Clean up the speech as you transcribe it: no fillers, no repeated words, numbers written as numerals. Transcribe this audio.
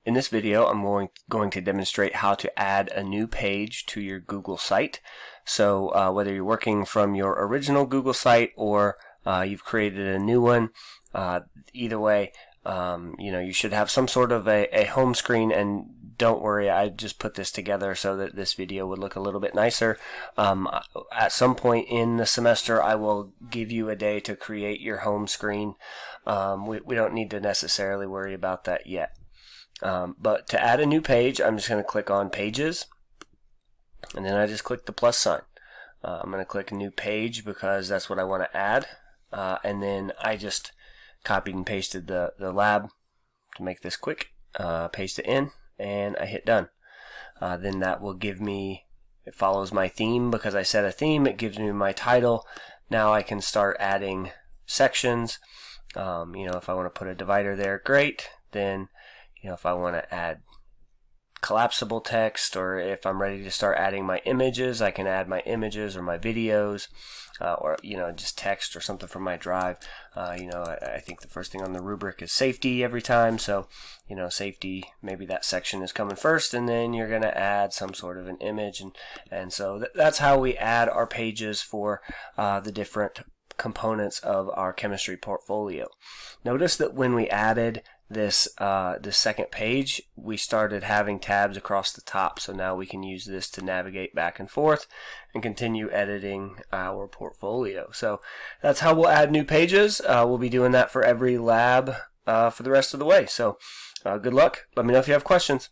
In this video, I'm going to demonstrate how to add a new page to your Google site. So whether you're working from your original Google site or you've created a new one, either way, you should have some sort of a home screen. And don't worry, I just put this together so that this video would look a little bit nicer. At some point in the semester, I will give you a day to create your home screen. We don't need to necessarily worry about that yet. But to add a new page, I'm just going to click on Pages, and then I just click the plus sign. I'm going to click New Page because that's what I want to add, and then I just copied and pasted the lab to make this quick. Paste it in, and I hit Done. Then that will give me, it follows my theme because I set a theme. It gives me my title. Now I can start adding sections. If I want to put a divider there, great. Then if I want to add collapsible text, or if I'm ready to start adding my images, I can add my images or my videos, or just text or something from my drive. I think the first thing on the rubric is safety every time, so safety, maybe that section is coming first, and then you're going to add some sort of an image, and so that's how we add our pages for the different components of our chemistry portfolio. Notice that when we added this second page, we started having tabs across the top, so now we can use this to navigate back and forth and continue editing our portfolio. So that's how we'll add new pages. We'll be doing that for every lab for the rest of the way. So good luck. Let me know if you have questions.